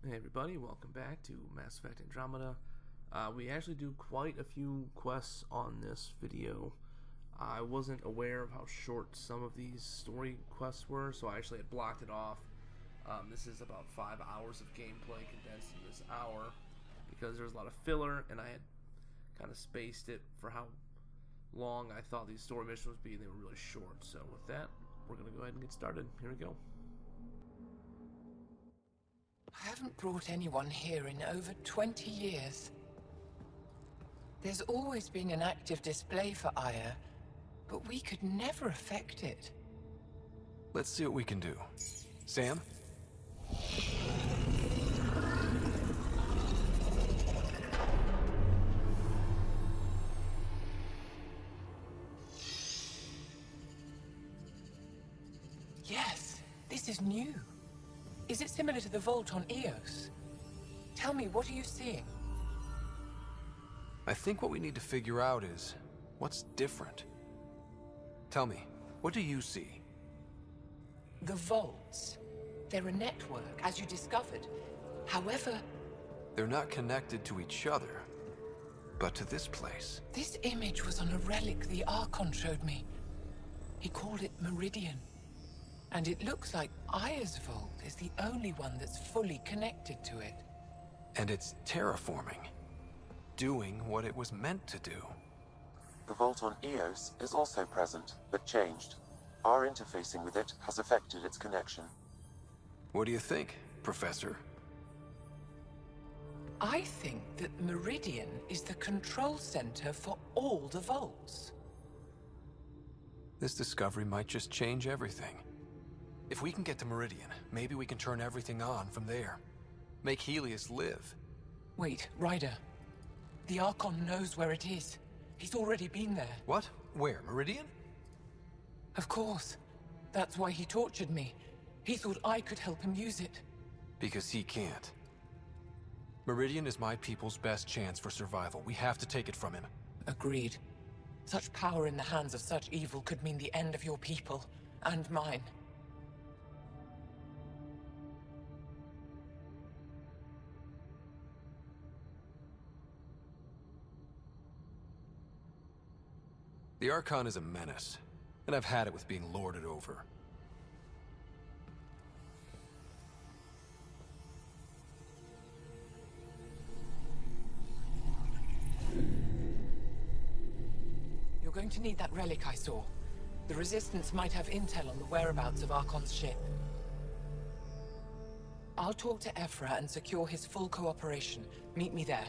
Hey everybody, welcome back to Mass Effect Andromeda. We actually do quite a few quests on this video. I wasn't aware of how short some of these story quests were, so I actually had blocked it off. This is about 5 hours of gameplay condensed in this hour, because there was a lot of filler, and I had kind of spaced it for how long I thought these story missions would be, and they were really short. So with that, we're going to go ahead and get started. Here we go. I haven't brought anyone here in over 20 years. There's always been an active display for Aya, but we could never affect it. Let's see what we can do. Sam? Yes, this is new. Is it similar to the vault on Eos? Tell me, what are you seeing? I think what we need to figure out is what's different. Tell me, what do you see? The vaults. They're a network, as you discovered. However, They're not connected to each other, but to this place. this image was on a relic the Archon showed me. He called it Meridian. And it looks like Aya's vault is the only one that's fully connected to it. And it's terraforming. Doing what it was meant to do. The vault on Eos is also present, but changed. Our interfacing with it has affected its connection. What do you think, Professor? I think that Meridian is the control center for all the vaults. This discovery might just change everything. If we can get to Meridian, maybe we can turn everything on from there. Make Helios live. Wait, Ryder. The Archon knows where it is. He's already been there. What? Where? Meridian? Of course. That's why he tortured me. He thought I could help him use it. Because he can't. Meridian is my people's best chance for survival. We have to take it from him. Agreed. Such power in the hands of such evil could mean the end of your people, and mine. The Archon is a menace, and I've had it with being lorded over. You're going to need that relic I saw. The Resistance might have intel on the whereabouts of Archon's ship. I'll talk to Ephra and secure his full cooperation. Meet me there.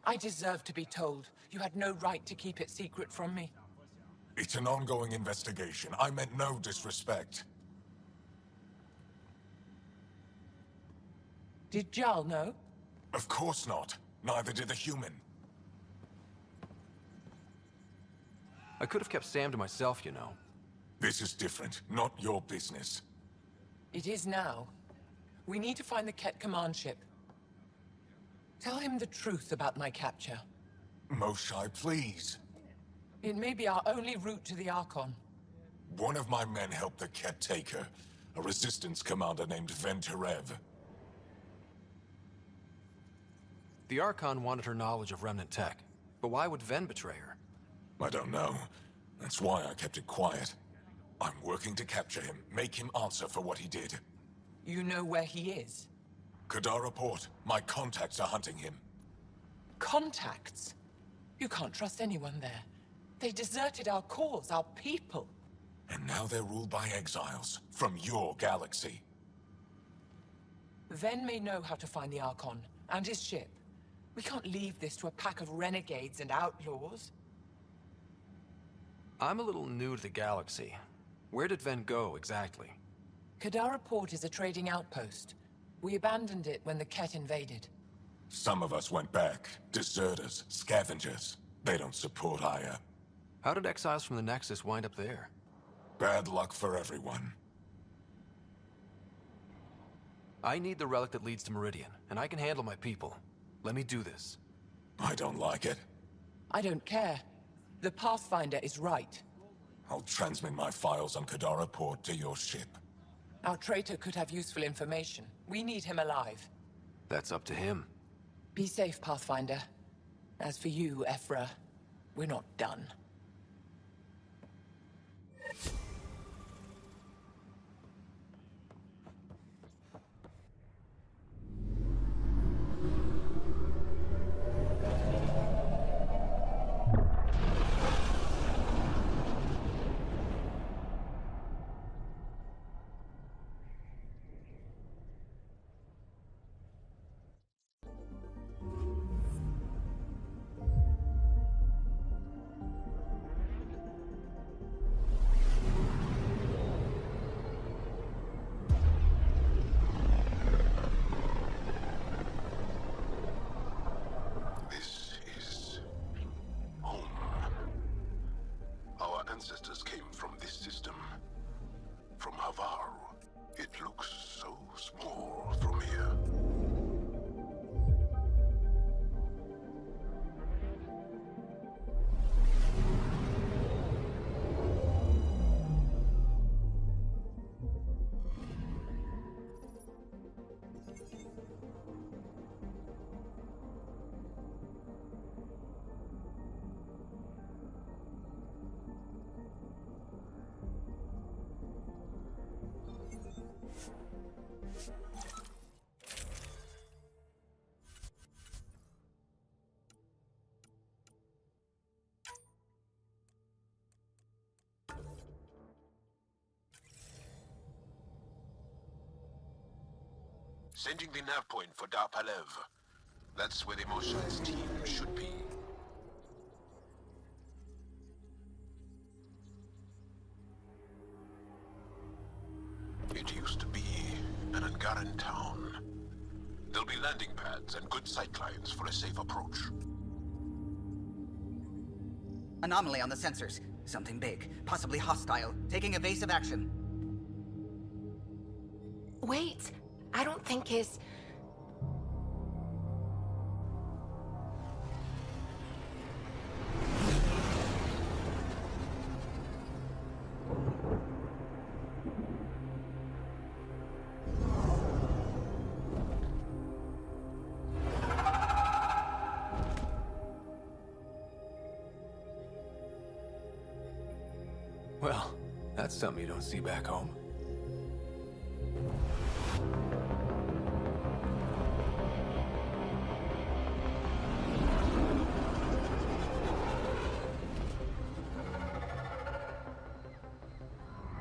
I deserve to be told. You had no right to keep it secret from me. It's an ongoing investigation. I meant no disrespect. Did Jarl know? Of course not. Neither did the human. I could have kept Sam to myself, you know. This is different. Not your business. It is now. We need to find the Kett command ship. Tell him the truth about my capture. Moshai, please. It may be our only route to the Archon. One of my men helped the Kett take her. A resistance commander named Venturev. The Archon wanted her knowledge of remnant tech, but why would Ven betray her? I don't know. That's why I kept it quiet. I'm working to capture him, make him answer for what he did. You know where he is? Kadara Port. My contacts are hunting him. Contacts? You can't trust anyone there. They deserted our cause, our people. And now they're ruled by exiles from your galaxy. Ven may know how to find the Archon and his ship. We can't leave this to a pack of renegades and outlaws. I'm a little new to the galaxy. Where did Ven go, exactly? Kadara Port is a trading outpost. We abandoned it when the Kett invaded. Some of us went back. Deserters, scavengers. They don't support Aya. How did exiles from the Nexus wind up there? Bad luck for everyone. I need the relic that leads to Meridian, and I can handle my people. Let me do this. I don't like it. I don't care. The Pathfinder is right. I'll transmit my files on Kadara port to your ship. Our traitor could have useful information. We need him alive. That's up to him. Be safe, Pathfinder. As for you, Ephra, we're not done. This is home. Our ancestors came from this system, from Havarl. It looks so small from here. Sending the nav point for Darpalev. That's where the Moshai's team should be. It used to be an Angaran town. There'll be landing pads and good sightlines for a safe approach. Anomaly on the sensors. Something big, possibly hostile, taking evasive action. Wait, I don't think his... Well, that's something you don't see back home.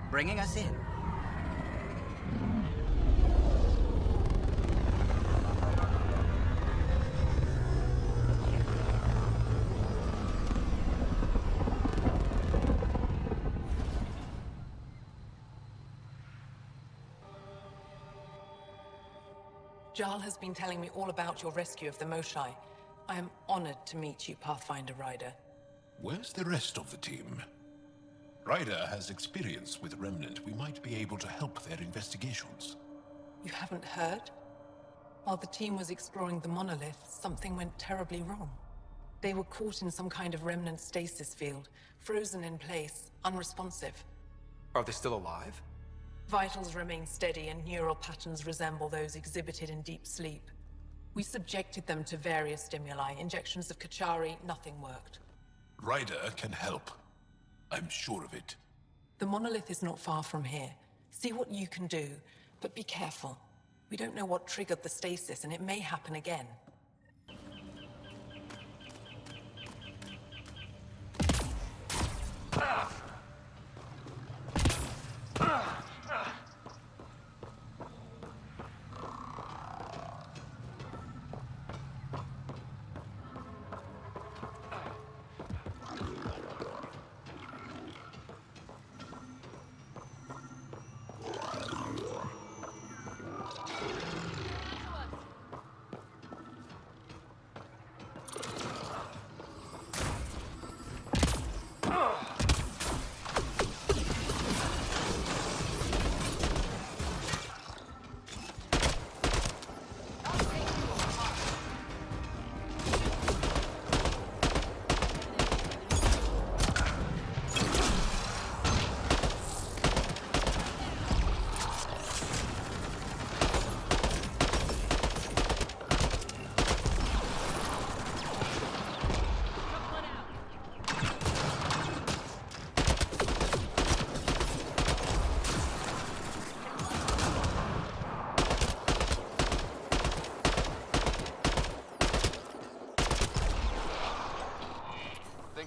Bringing us in. Jarl has been telling me all about your rescue of the Moshai. I am honored to meet you, Pathfinder Ryder. Where's the rest of the team? Ryder has experience with Remnant. We might be able to help their investigations. You haven't heard? While the team was exploring the monolith, something went terribly wrong. They were caught in some kind of Remnant stasis field, frozen in place, unresponsive. Are they still alive? Vitals remain steady and neural patterns resemble those exhibited in deep sleep. We subjected them to various stimuli, injections of Kachari, nothing worked. Ryder can help. I'm sure of it. The monolith is not far from here. See what you can do, but be careful. We don't know what triggered the stasis, and it may happen again.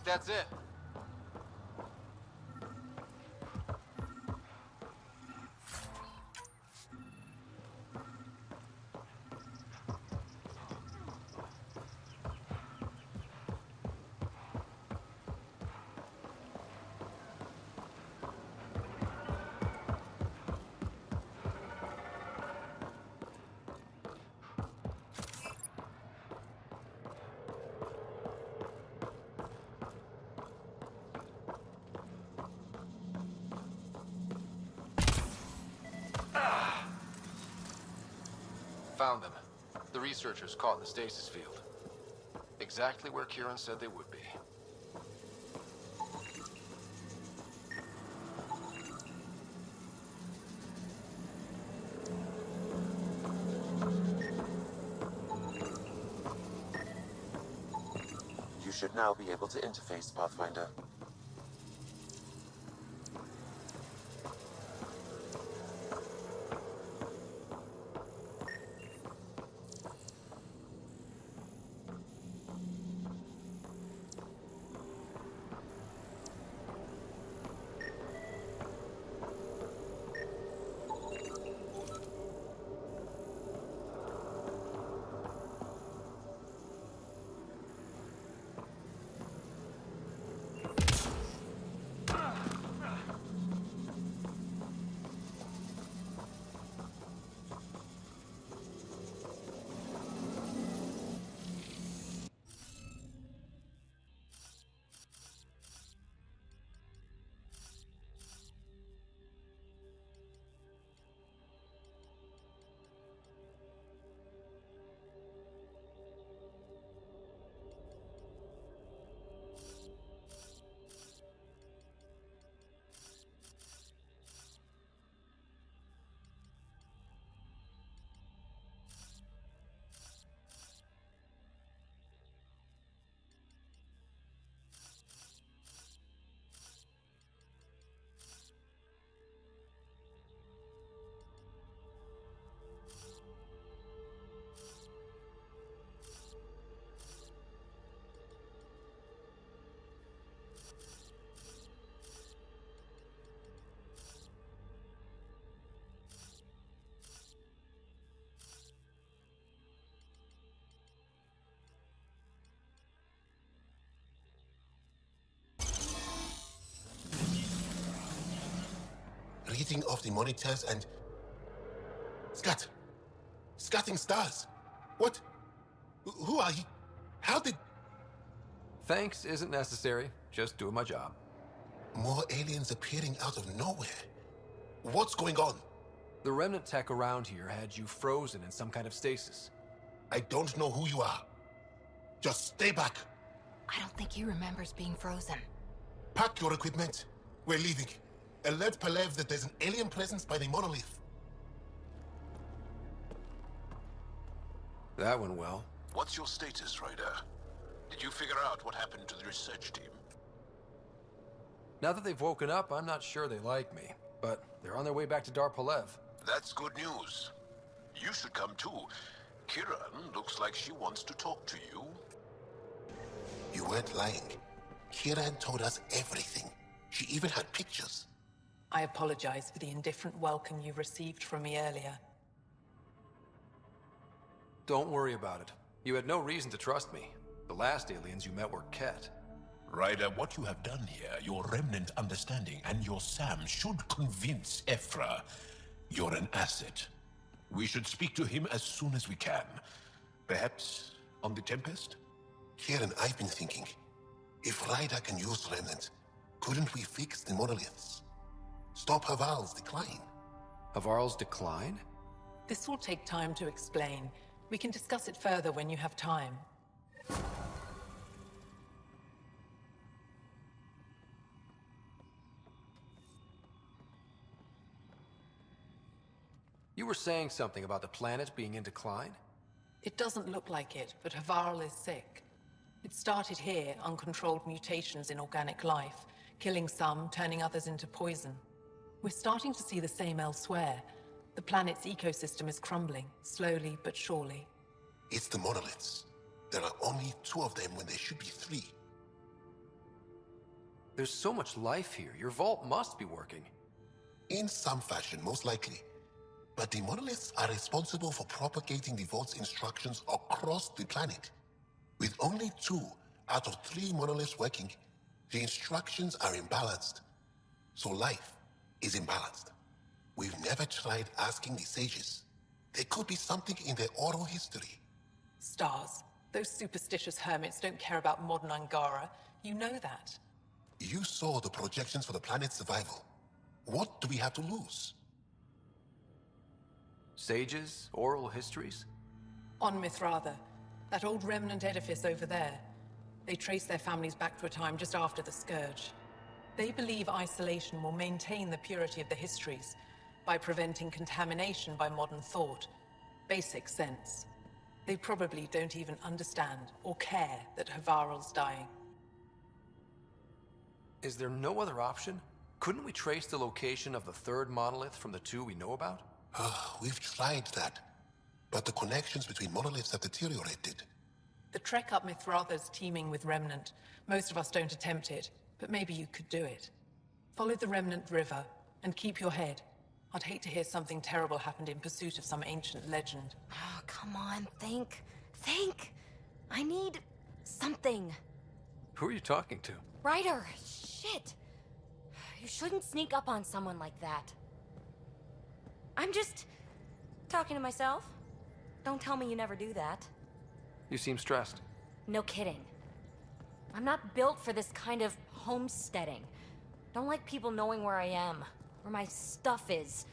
that's it. Found them. The researchers caught in the stasis field. Exactly where Kieran said they would be. You should now be able to interface, Pathfinder. Reading of the monitors and... Scatting stars. What? Who are you? How did... Thanks isn't necessary. Just doing my job. More aliens appearing out of nowhere. What's going on? The remnant tech around here had you frozen in some kind of stasis. I don't know who you are. Just stay back. I don't think he remembers being frozen. Pack your equipment. We're leaving. Alert Palev that there's an alien presence by the monolith. That went well. What's your status, Ryder? Did you figure out what happened to the research team? Now that they've woken up, I'm not sure they like me. But they're on their way back to Dar Palev. That's good news. You should come too. Kieran looks like she wants to talk to you. You weren't lying. Kieran told us everything. She even had pictures. I apologize for the indifferent welcome you received from me earlier. Don't worry about it. You had no reason to trust me. The last aliens you met were Kett. Ryder, what you have done here, your remnant understanding and your Sam should convince Ephra you're an asset. We should speak to him as soon as we can. Perhaps on the Tempest? Kieran, I've been thinking. If Ryder can use remnant, couldn't we fix the monoliths? Stop Havarl's decline? Havarl's decline? This will take time to explain. We can discuss it further when you have time. You were saying something about the planet being in decline? It doesn't look like it, but Havarl is sick. It started here, uncontrolled mutations in organic life, killing some, turning others into poison. We're starting to see the same elsewhere. The planet's ecosystem is crumbling, slowly but surely. It's the monoliths. There are only 2 of them when there should be 3. There's so much life here. Your vault must be working. In some fashion, most likely. But the monoliths are responsible for propagating the vault's instructions across the planet. With only 2 out of 3 monoliths working, the instructions are imbalanced. So life is imbalanced. We've never tried asking the sages. There could be something in their oral history. Stars. Those superstitious hermits don't care about modern Angara. You know that. You saw the projections for the planet's survival. What do we have to lose? Sages? Oral histories? On Mithratha, that old remnant edifice over there. They trace their families back to a time just after the Scourge. They believe isolation will maintain the purity of the histories by preventing contamination by modern thought. Basic sense. They probably don't even understand or care that Havarl's dying. Is there no other option? Couldn't we trace the location of the 3rd monolith from the 2 we know about? We've tried that. But the connections between monoliths have deteriorated. The trek up Mithratha's teeming with Remnant. Most of us don't attempt it, but maybe you could do it. Follow the Remnant River, and keep your head. I'd hate to hear something terrible happened in pursuit of some ancient legend. Oh, come on, think. Think! I need something. Who are you talking to? Ryder! Shit! You shouldn't sneak up on someone like that. I'm just talking to myself. Don't tell me you never do that. You seem stressed. No kidding. I'm not built for this kind of homesteading. Don't like people knowing where I am, where my stuff is.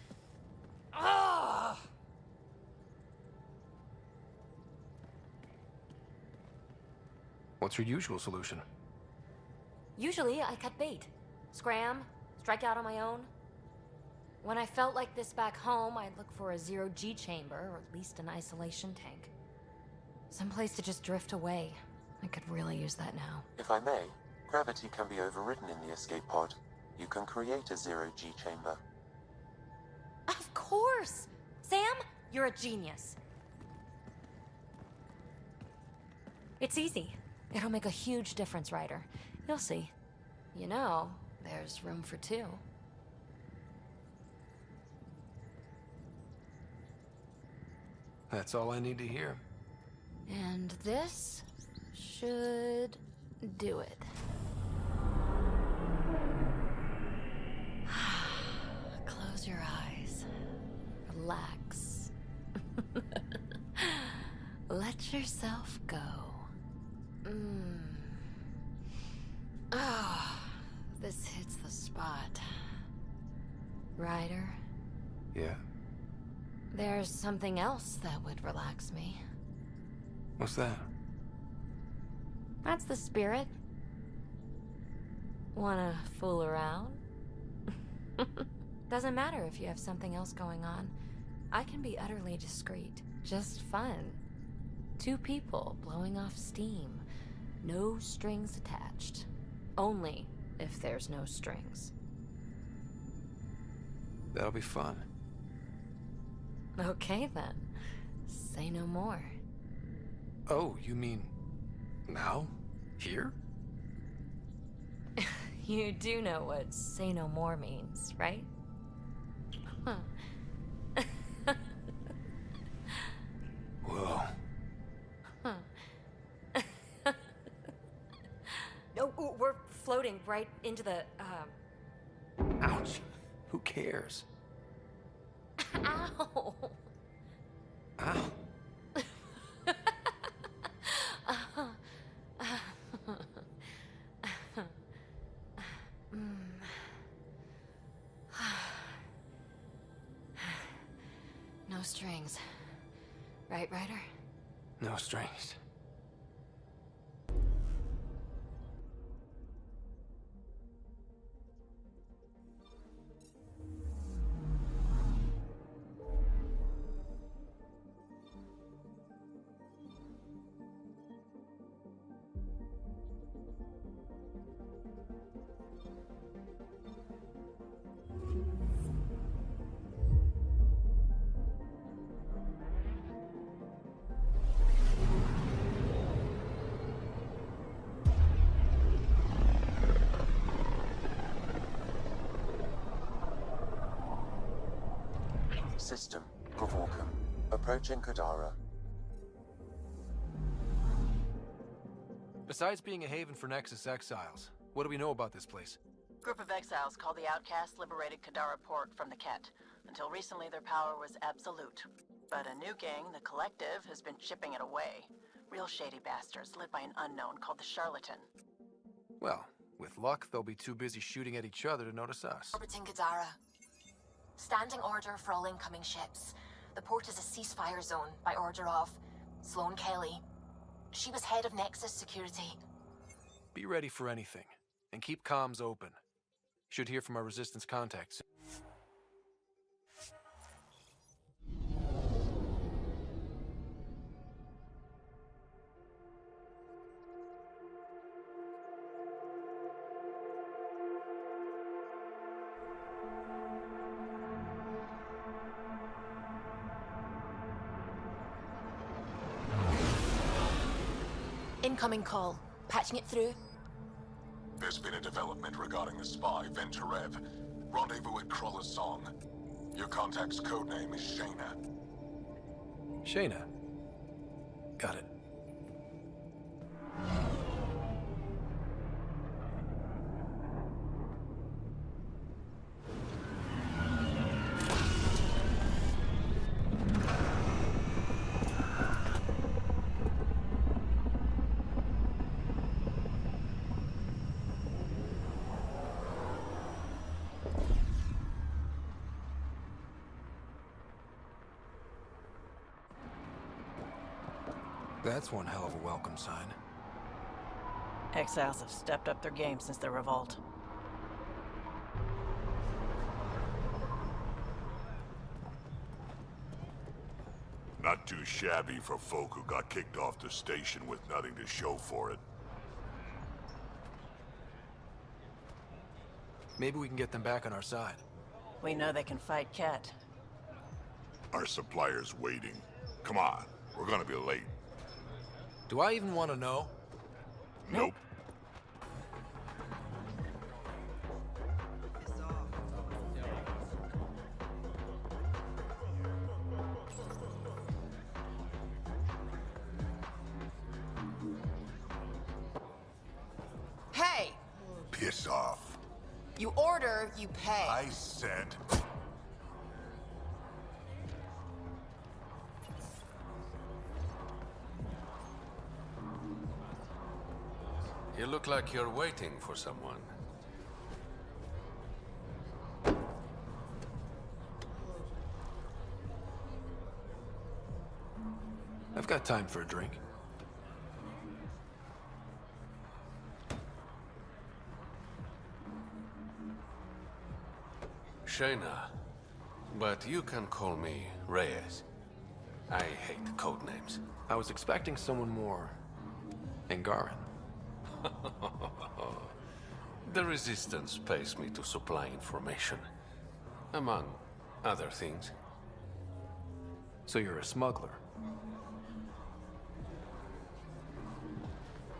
Ugh! What's your usual solution? Usually, I cut bait. Scram, strike out on my own. When I felt like this back home, I'd look for a zero-G chamber, or at least an isolation tank. Someplace to just drift away. I could really use that now. If I may, gravity can be overridden in the escape pod. You can create a zero-G chamber. Of course! Sam, you're a genius. It's easy. It'll make a huge difference, Ryder. You'll see. You know, there's room for 2. That's all I need to hear. And this should do it. Close your eyes. Relax. Let yourself go. Oh, this hits the spot. Ryder? Yeah? There's something else that would relax me. What's that? That's the spirit. Wanna fool around? Doesn't matter if you have something else going on. I can be utterly discreet. Just fun. 2 people blowing off steam. No strings attached. Only if there's no strings. That'll be fun. Okay then. Say no more. Oh, you mean... now? Here? You do know what say no more means, right? Whoa. No, we're floating right into the, Ouch. Who cares? Ow! Ow. No strings. Right, Ryder? No strings. System, Provorcum. Approaching Kadara. Besides being a haven for Nexus exiles, what do we know about this place? Group of exiles called the Outcasts liberated Kadara port from the Kett. Until recently, their power was absolute. But a new gang, the Collective, has been chipping it away. Real shady bastards led by an unknown called the Charlatan. Well, with luck, they'll be too busy shooting at each other to notice us. Orbiting Kadara. Standing order for all incoming ships. The port is a ceasefire zone by order of Sloane Kelly. She was head of Nexus security. Be ready for anything, and keep comms open. Should hear from our Resistance contacts. Incoming call. Patching it through. There's been a development regarding the spy, Venturev. Rendezvous at Crawler's Song. Your contact's codename is Shayna. Shayna. Got it. That's one hell of a welcome sign. Exiles have stepped up their game since the revolt. Not too shabby for folk who got kicked off the station with nothing to show for it. Maybe we can get them back on our side. We know they can fight Kett. Our supplier's waiting. Come on, we're gonna be late. Do I even want to know? Nope. Hey! Piss off. You order, you pay. I said... You look like you're waiting for someone. I've got time for a drink. Shayna, but you can call me Reyes. I hate code names. I was expecting someone more... Angaran. The Resistance pays me to supply information, among other things. So you're a smuggler?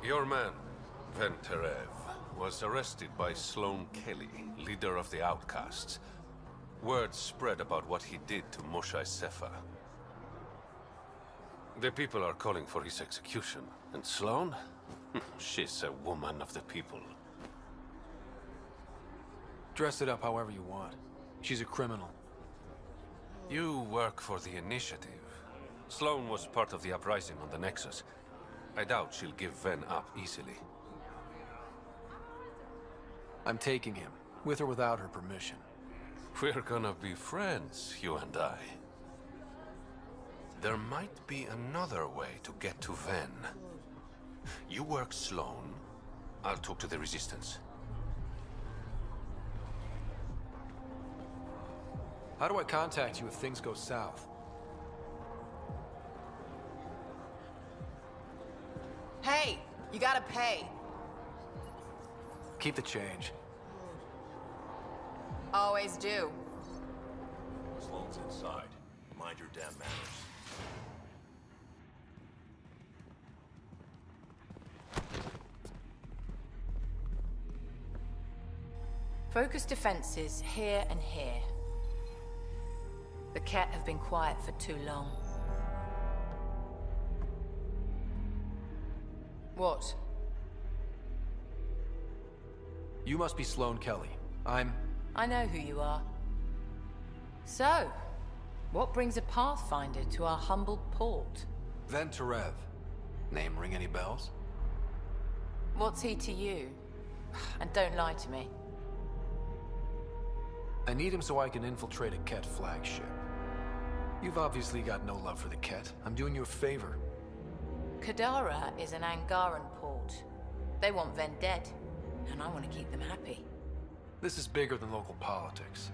Your man, Venturev, was arrested by Sloane Kelly, leader of the Outcasts. Word spread about what he did to Moshae Sefa. The people are calling for his execution, and Sloane? She's a woman of the people. Dress it up however you want. She's a criminal. You work for the Initiative. Sloane was part of the uprising on the Nexus. I doubt she'll give Ven up easily. I'm taking him, with or without her permission. We're gonna be friends, you and I. There might be another way to get to Ven. You work Sloane. I'll talk to the Resistance. How do I contact you if things go south? Hey, you gotta pay. Keep the change. Always do. Sloane's inside. Mind your damn manners. Focus defenses here and here. The Kett have been quiet for too long. What? You must be Sloane Kelly. I know who you are. So, what brings a Pathfinder to our humble port? Venterev. Name ring any bells? What's he to you? And don't lie to me. I need him so I can infiltrate a Kett flagship. You've obviously got no love for the Kett. I'm doing you a favor. Kadara is an Angaran port. They want Ven dead, and I want to keep them happy. This is bigger than local politics.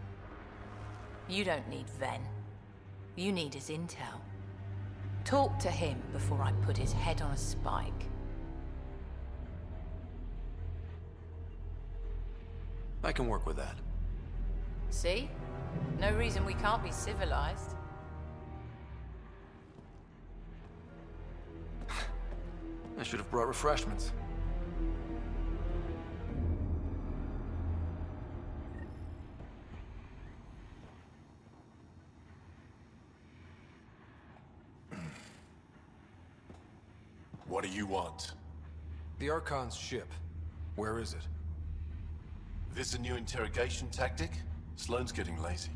You don't need Ven. You need his intel. Talk to him before I put his head on a spike. I can work with that. See? No reason we can't be civilized. I should have brought refreshments. What do you want? The Archon's ship. Where is it? This a new interrogation tactic? Sloane's getting lazy.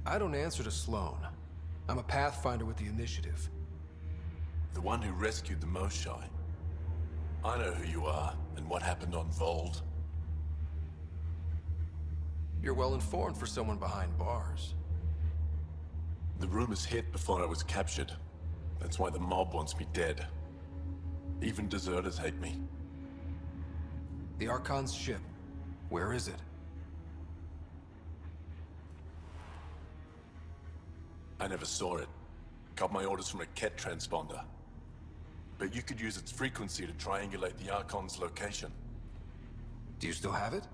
I don't answer to Sloane. I'm a Pathfinder with the initiative. The one who rescued the Moshai. I know who you are, and what happened on Vold. You're well informed for someone behind bars. The rumors hit before I was captured. That's why the mob wants me dead. Even deserters hate me. The Archon's ship. Where is it? I never saw it. Got my orders from a Kett Transponder. But you could use its frequency to triangulate the Archon's location. Do you still have it?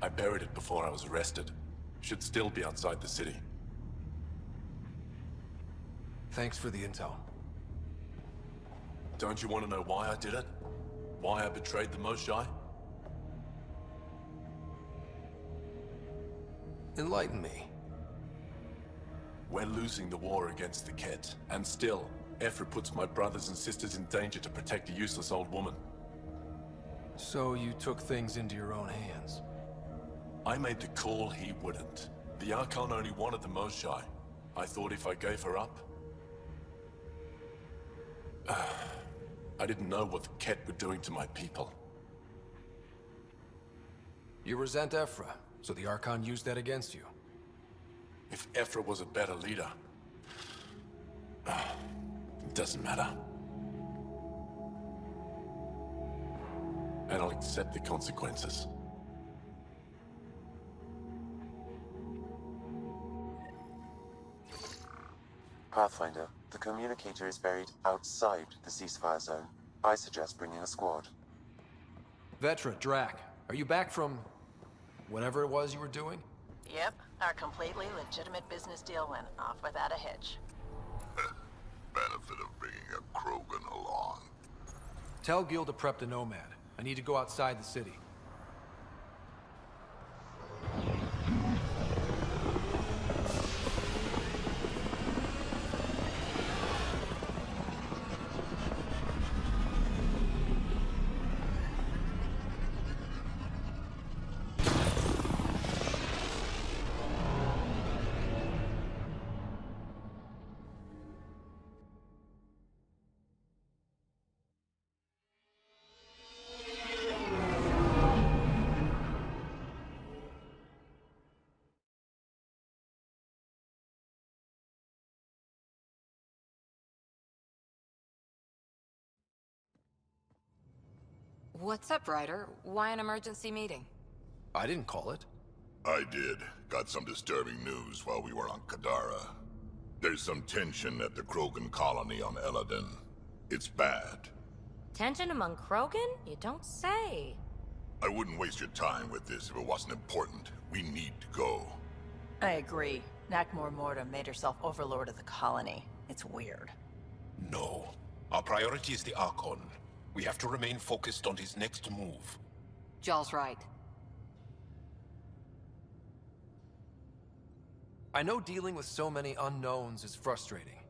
I buried it before I was arrested. Should still be outside the city. Thanks for the intel. Don't you want to know why I did it? Why I betrayed the Moshai? Enlighten me. We're losing the war against the Kett, and still, Ephra puts my brothers and sisters in danger to protect a useless old woman. So you took things into your own hands? I made the call he wouldn't. The Archon only wanted the Moshai. I thought if I gave her up... I didn't know what the Kett were doing to my people. You resent Ephra, so the Archon used that against you. If Ephra was a better leader... it doesn't matter. And I'll accept the consequences. Pathfinder, the communicator is buried outside the ceasefire zone. I suggest bringing a squad. Vetra, Drack, are you back from... whatever it was you were doing? Yep, our completely legitimate business deal went off without a hitch. Benefit of bringing a Krogan along. Tell Gil to prep the Nomad. I need to go outside the city. What's up, Ryder? Why an emergency meeting? I didn't call it. I did. Got some disturbing news while we were on Kadara. There's some tension at the Krogan colony on Eladin. It's bad. Tension among Krogan? You don't say. I wouldn't waste your time with this if it wasn't important. We need to go. I agree. Nakmor Morta made herself overlord of the colony. It's weird. No. Our priority is the Archon. We have to remain focused on his next move. Jall's right. I know dealing with so many unknowns is frustrating,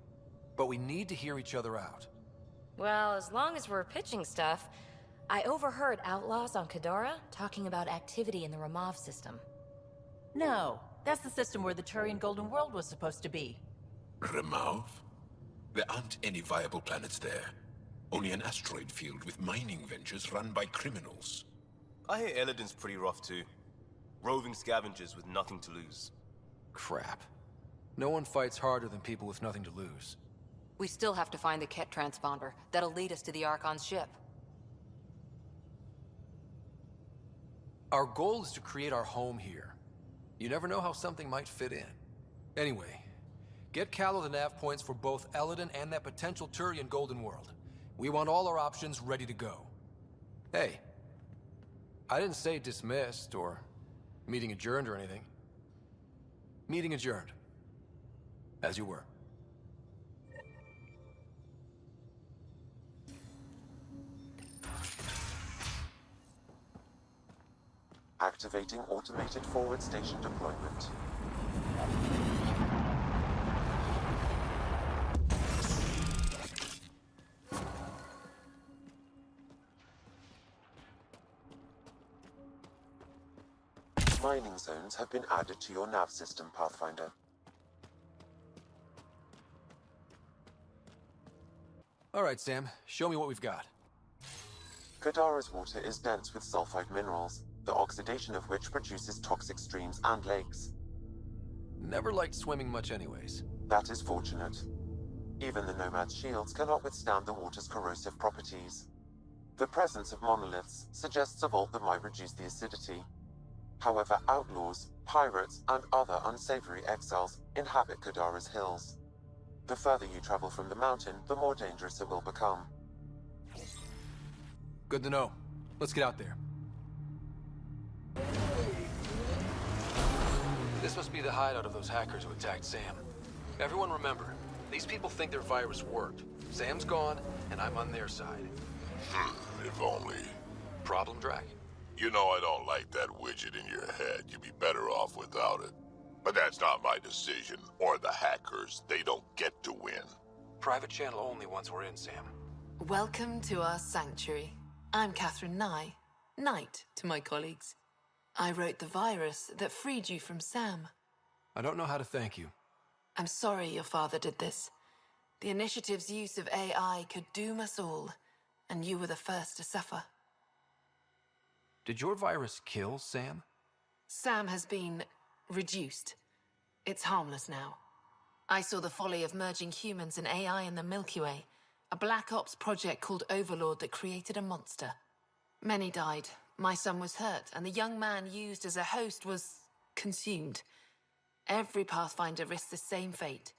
but we need to hear each other out. Well, as long as we're pitching stuff, I overheard outlaws on Kadara talking about activity in the Ramov system. No, that's the system where the Turian Golden World was supposed to be. Remov? There aren't any viable planets there. Only an asteroid field with mining ventures run by criminals. I hear Elodin's pretty rough too. Roving scavengers with nothing to lose. Crap. No one fights harder than people with nothing to lose. We still have to find the Kett Transponder. That'll lead us to the Archon's ship. Our goal is to create our home here. You never know how something might fit in. Anyway, get Callow the nav points for both Elodin and that potential Turian Golden World. We want all our options ready to go. Hey, I didn't say dismissed or meeting adjourned or anything. Meeting adjourned. As you were. Activating automated forward station deployment. Mining zones have been added to your nav system, Pathfinder. All right, Sam. Show me what we've got. Kadara's water is dense with sulfide minerals, the oxidation of which produces toxic streams and lakes. Never liked swimming much anyways. That is fortunate. Even the Nomad's shields cannot withstand the water's corrosive properties. The presence of monoliths suggests a vault that might reduce the acidity. However, outlaws, pirates, and other unsavory exiles inhabit Kadara's hills. The further you travel from the mountain, the more dangerous it will become. Good to know. Let's get out there. This must be the hideout of those hackers who attacked Sam. Everyone remember, these people think their virus worked. Sam's gone, and I'm on their side. If only. Problem, Drack? You know I don't like that widget in your head. You'd be better off without it. But that's not my decision, or the hackers. They don't get to win. Private channel only once we're in, Sam. Welcome to our sanctuary. I'm Catherine Nye, Knight to my colleagues. I wrote the virus that freed you from Sam. I don't know how to thank you. I'm sorry your father did this. The Initiative's use of AI could doom us all, and you were the first to suffer. Did your virus kill Sam? Sam has been reduced. It's harmless now. I saw the folly of merging humans and AI in the Milky Way, a Black Ops project called Overlord that created a monster. Many died. My son was hurt, and the young man used as a host was consumed. Every Pathfinder risks the same fate.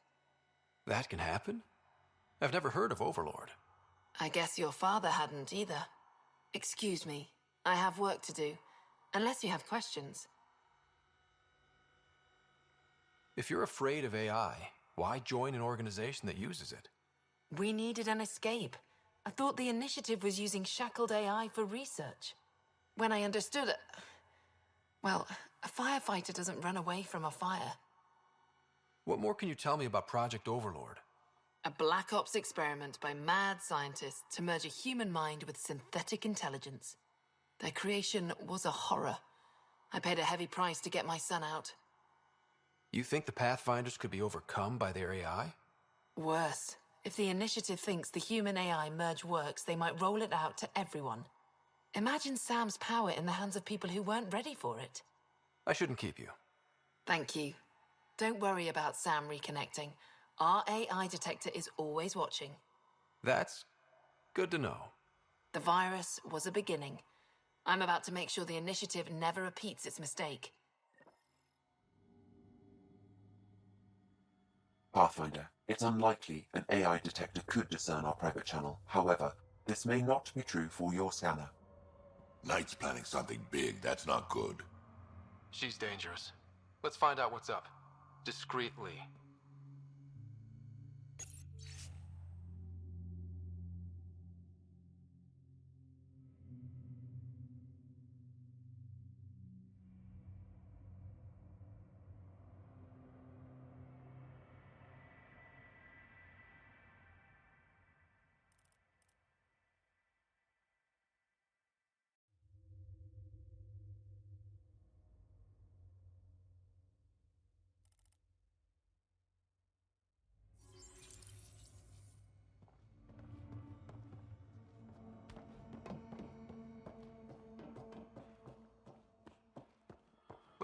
That can happen? I've never heard of Overlord. I guess your father hadn't either. Excuse me. I have work to do. Unless you have questions. If you're afraid of AI, why join an organization that uses it? We needed an escape. I thought the Initiative was using shackled AI for research. When I understood it... Well, a firefighter doesn't run away from a fire. What more can you tell me about Project Overlord? A Black Ops experiment by mad scientists to merge a human mind with synthetic intelligence. Their creation was a horror. I paid a heavy price to get my son out. You think the Pathfinders could be overcome by their AI? Worse. If the Initiative thinks the human-AI merge works, they might roll it out to everyone. Imagine Sam's power in the hands of people who weren't ready for it. I shouldn't keep you. Thank you. Don't worry about Sam reconnecting. Our AI detector is always watching. That's good to know. The virus was a beginning. I'm about to make sure the Initiative never repeats its mistake. Pathfinder, it's unlikely an AI detector could discern our private channel. However, this may not be true for your scanner. Knight's planning something big. That's not good. She's dangerous. Let's find out what's up. Discreetly.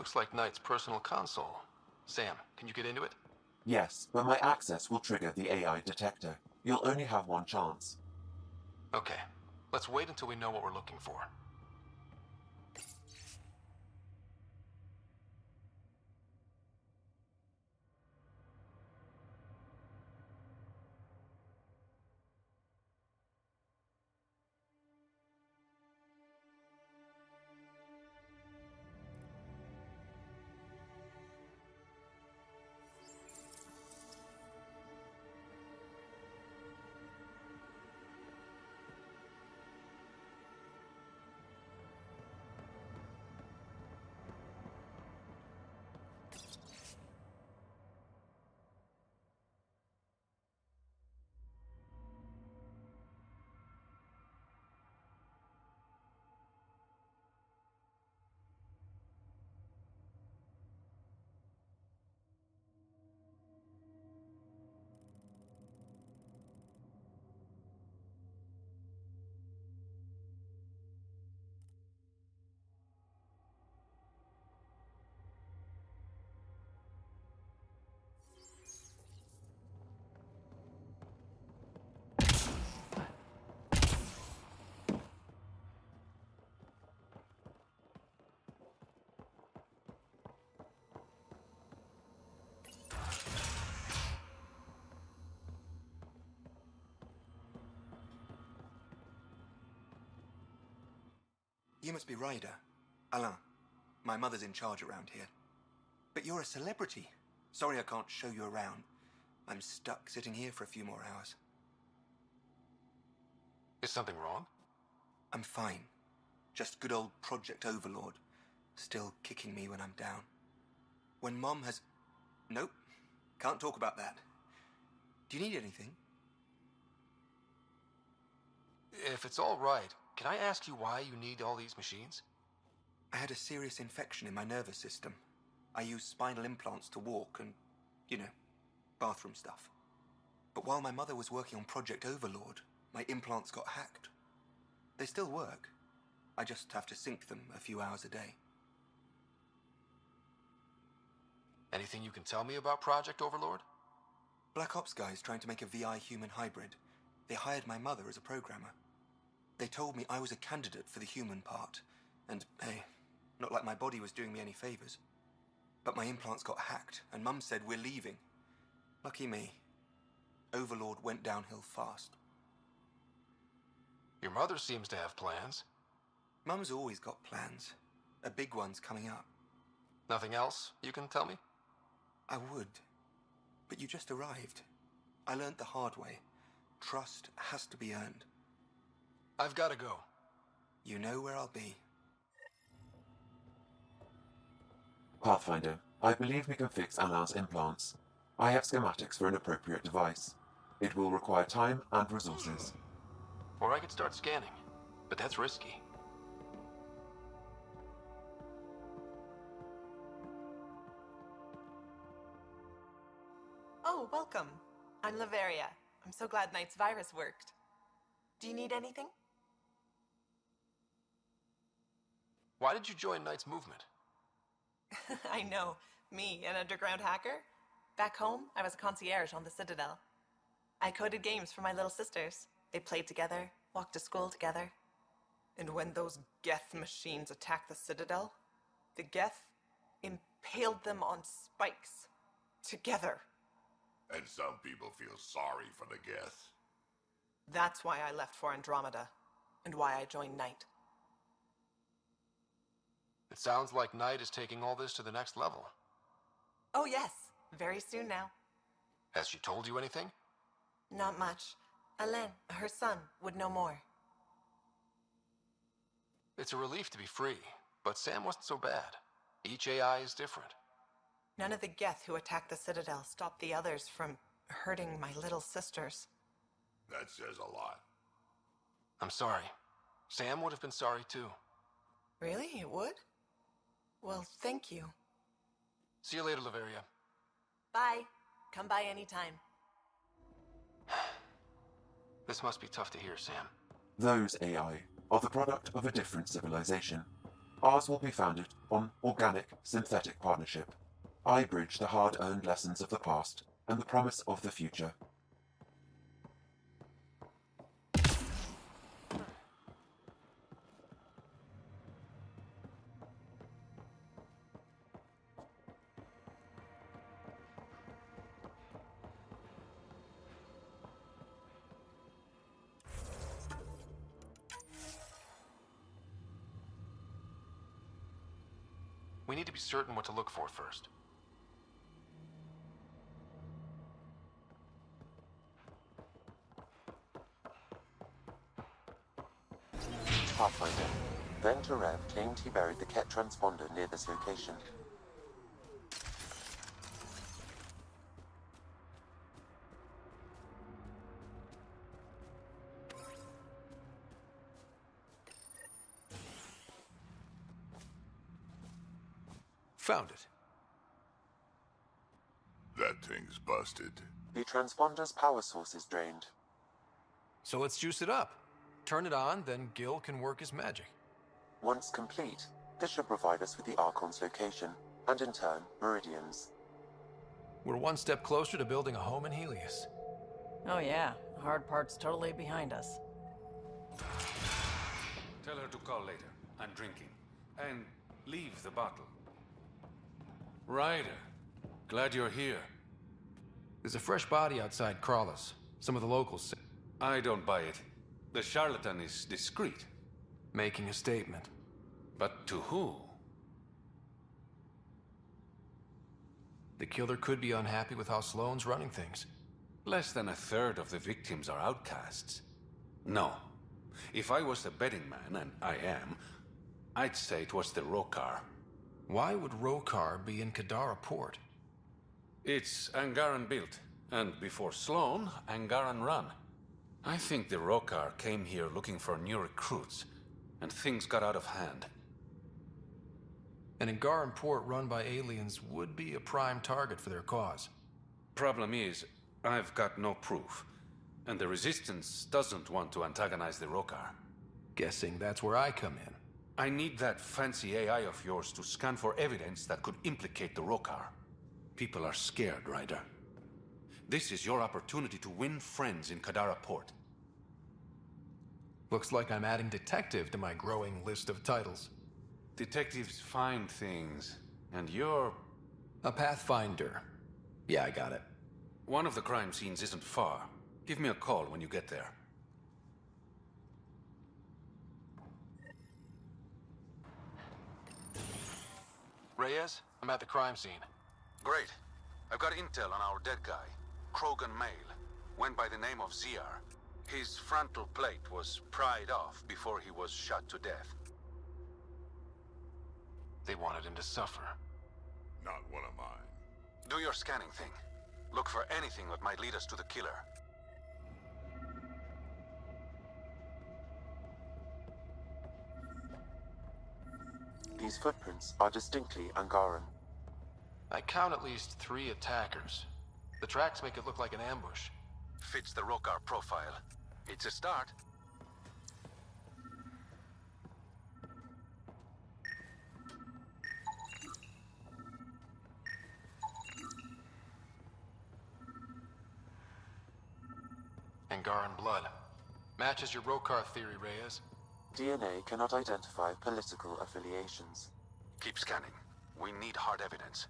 Looks like Knight's personal console. Sam, can you get into it? Yes, but my access will trigger the AI detector. You'll only have one chance. Okay, let's wait until we know what we're looking for. You must be Ryder. Alain. My mother's in charge around here. But you're a celebrity. Sorry I can't show you around. I'm stuck sitting here for a few more hours. Is something wrong? I'm fine. Just good old Project Overlord. Still kicking me when I'm down. When Mom has... Nope. Can't talk about that. Do you need anything? If it's all right, can I ask you why you need all these machines? I had a serious infection in my nervous system. I used spinal implants to walk and, you know, bathroom stuff. But while my mother was working on Project Overlord, my implants got hacked. They still work. I just have to sync them a few hours a day. Anything you can tell me about Project Overlord? Black Ops guys trying to make a VI human hybrid. They hired my mother as a programmer. They told me I was a candidate for the human part, and hey, not like my body was doing me any favors. But my implants got hacked, and Mum said we're leaving. Lucky me. Overlord went downhill fast. Your mother seems to have plans. Mum's always got plans. A big one's coming up. Nothing else you can tell me? I would. But you just arrived. I learned the hard way. Trust has to be earned. I've got to go. You know where I'll be. Pathfinder, I believe we can fix Alain's implants. I have schematics for an appropriate device. It will require time and resources. Or I could start scanning, but that's risky. Oh, welcome. I'm Laveria. I'm so glad Knight's virus worked. Do you need anything? Why did you join Knight's movement? I know. Me, an underground hacker? Back home, I was a concierge on the Citadel. I coded games for my little sisters. They played together, walked to school together. And when those Geth machines attacked the Citadel, the Geth impaled them on spikes. Together. And some people feel sorry for the Geth. That's why I left for Andromeda, and why I joined Knight. It sounds like Knight is taking all this to the next level. Oh yes, very soon now. Has she told you anything? Not much. Alain, her son, would know more. It's a relief to be free, but Sam wasn't so bad. Each AI is different. None of the Geth who attacked the Citadel stopped the others from hurting my little sisters. That says a lot. I'm sorry. Sam would have been sorry too. Really? It would? Well, thank you. See you later, Laveria. Bye. Come by anytime. This must be tough to hear, Sam. Those AI are the product of a different civilization. Ours will be founded on organic-synthetic partnership. I bridge the hard-earned lessons of the past and the promise of the future. We need to be certain what to look for first. Pathfinder. Then Terev claimed he buried the Kett Transponder near this location. Found it. That thing's busted. The transponder's power source is drained. So let's juice it up. Turn it on, then Gil can work his magic. Once complete, this should provide us with the Archon's location, and in turn, Meridian's. We're one step closer to building a home in Helios. Oh yeah, the hard part's totally behind us. Tell her to call later. I'm drinking. And leave the bottle. Ryder, glad you're here. There's a fresh body outside Crawlers. Some of the locals say. I don't buy it. The charlatan is discreet. Making a statement. But to who? The killer could be unhappy with how Sloane's running things. Less than a third of the victims are outcasts. No. If I was a betting man, and I am, I'd say it was the Rokar. Why would Rokar be in Kadara port? It's Angaran built, and before Sloane, Angaran run. I think the Rokar came here looking for new recruits, and things got out of hand. An Angaran port run by aliens would be a prime target for their cause. Problem is, I've got no proof, and the Resistance doesn't want to antagonize the Rokar. Guessing that's where I come in. I need that fancy AI of yours to scan for evidence that could implicate the Rokar. People are scared, Ryder. This is your opportunity to win friends in Kadara Port. Looks like I'm adding detective to my growing list of titles. Detectives find things, and you're... a pathfinder. Yeah, I got it. One of the crime scenes isn't far. Give me a call when you get there. Reyes, I'm at the crime scene. Great. I've got intel on our dead guy, Krogan male. Went by the name of Ziar. His frontal plate was pried off before he was shot to death. They wanted him to suffer. Not one of mine. Do your scanning thing. Look for anything that might lead us to the killer. These footprints are distinctly Angaran. I count at least 3 attackers. The tracks make it look like an ambush. Fits the Rokar profile. It's a start. Angaran blood. Matches your Rokar theory, Reyes. DNA cannot identify political affiliations. Keep scanning. We need hard evidence.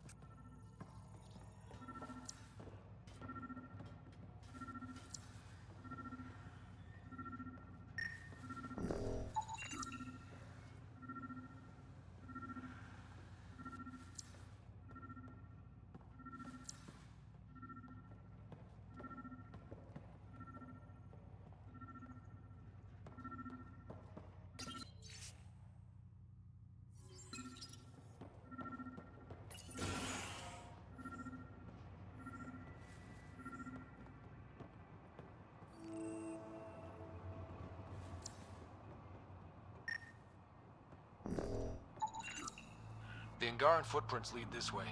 The Angaran footprints lead this way.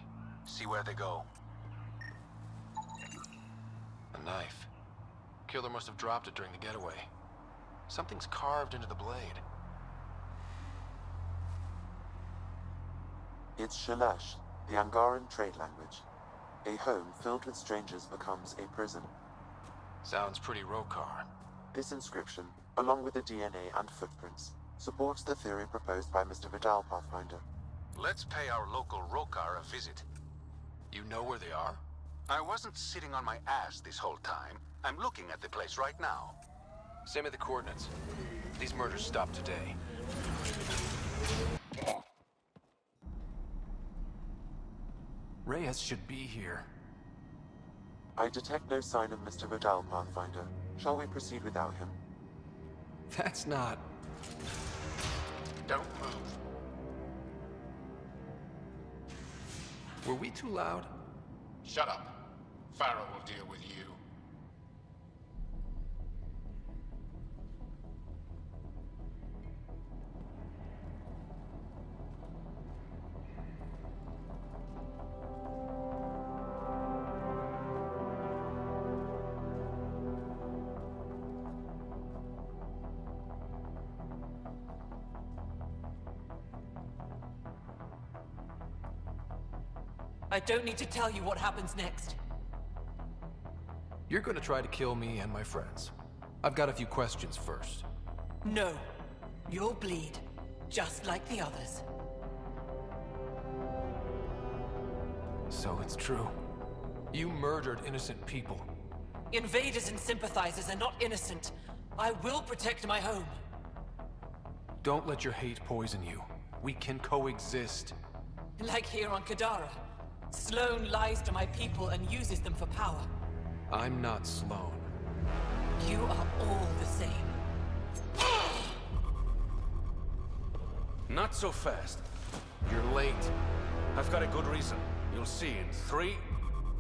See where they go. A knife. Killer must have dropped it during the getaway. Something's carved into the blade. It's Shalash, the Angaran trade language. A home filled with strangers becomes a prison. Sounds pretty Rokar. This inscription, along with the DNA and footprints, supports the theory proposed by Mr. Vidal, Pathfinder. Let's pay our local Rokar a visit. You know where they are? I wasn't sitting on my ass this whole time. I'm looking at the place right now. Send me the coordinates. These murders stopped today. Reyes should be here. I detect no sign of Mr. Vidal, Pathfinder. Shall we proceed without him? That's not... Don't move. Were we too loud? Shut up. Farrell will deal with you. I don't need to tell you what happens next. You're gonna try to kill me and my friends. I've got a few questions first. No. You'll bleed, just like the others. So it's true. You murdered innocent people. Invaders and sympathizers are not innocent. I will protect my home. Don't let your hate poison you. We can coexist. Like here on Kadara. Sloane lies to my people and uses them for power. I'm not Sloane. You are all the same. Not so fast. You're late. I've got a good reason. You'll see in 3...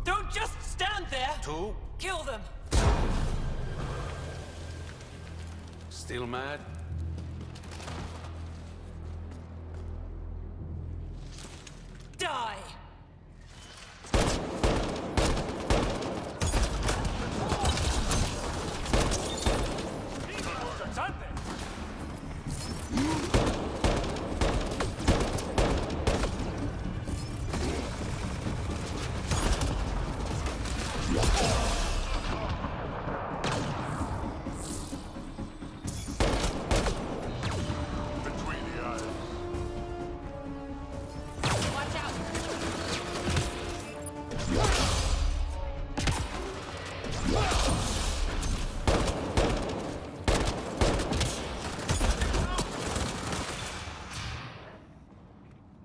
Don't just stand there! 2... Kill them! Still mad? Die!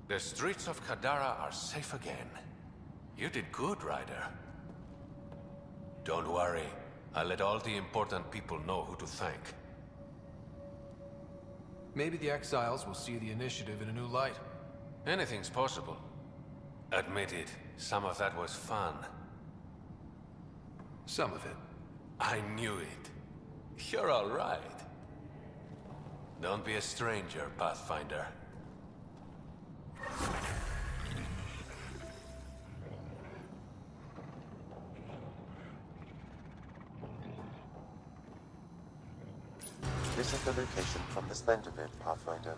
The streets of Kadara are safe again. You did good, Ryder. Don't worry. I'll let all the important people know who to thank. Maybe the exiles will see the initiative in a new light. Anything's possible. Admit it, some of that was fun. Some of it. I knew it. You're all right. Don't be a stranger, Pathfinder. This is the location from the Splendor bid, Pathfinder.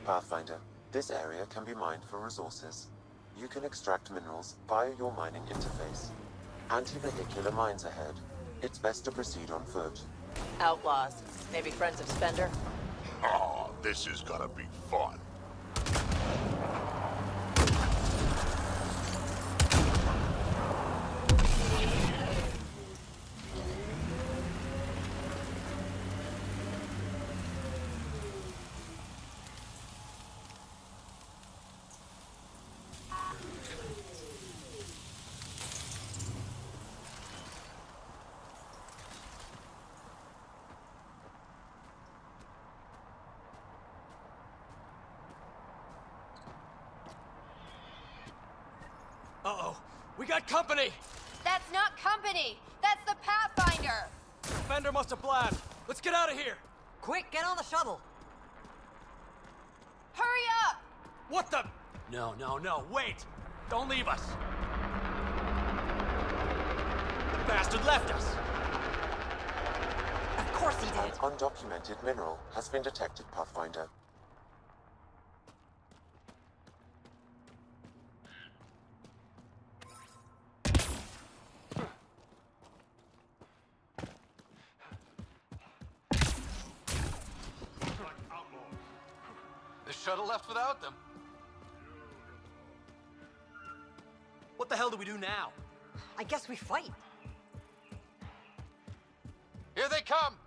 Pathfinder, this area can be mined for resources. You can extract minerals via your mining interface. Anti-vehicular mines ahead. It's best to proceed on foot. Outlaws. Maybe friends of Spender? Oh, this is gonna be fun. Uh-oh. We got company! That's not company! That's the Pathfinder! Fender must have blabbed. Let's get out of here! Quick, get on the shuttle! Hurry up! What the... No, wait! Don't leave us! The bastard left us! Of course he did. An undocumented mineral has been detected, Pathfinder. The shuttle left without them. What the hell do we do now? I guess we fight. Here they come!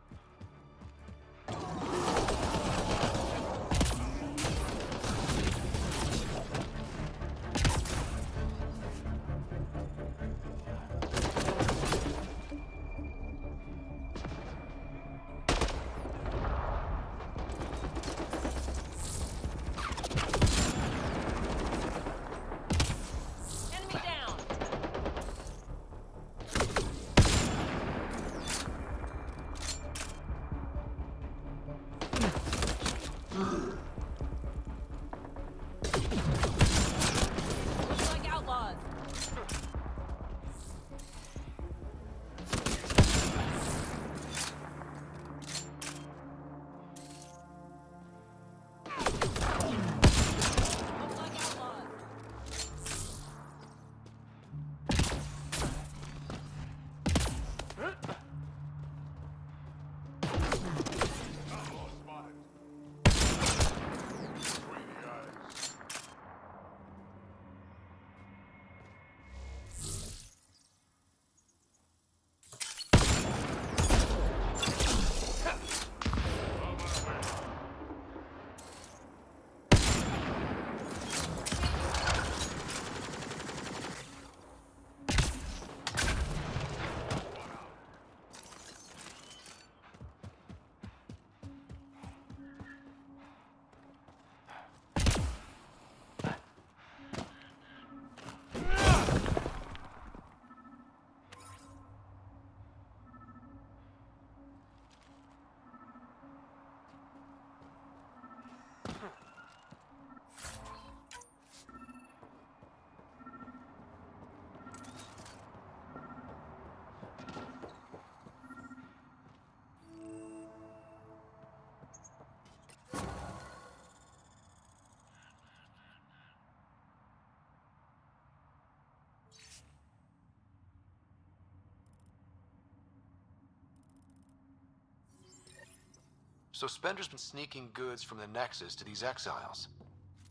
So Spender's been sneaking goods from the Nexus to these exiles.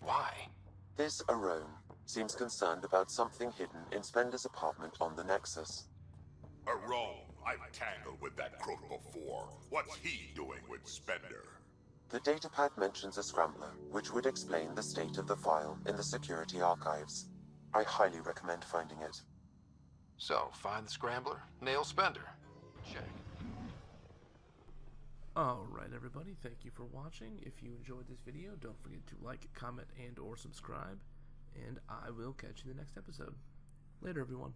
Why? This Arone seems concerned about something hidden in Spender's apartment on the Nexus. Arone, I've tangled with that crook before. What's he doing with Spender? The datapad mentions a scrambler, which would explain the state of the file in the security archives. I highly recommend finding it. So, find the scrambler, nail Spender. Check. Alright everybody, thank you for watching. If you enjoyed this video, don't forget to like, comment, and or subscribe. And I will catch you in the next episode. Later everyone.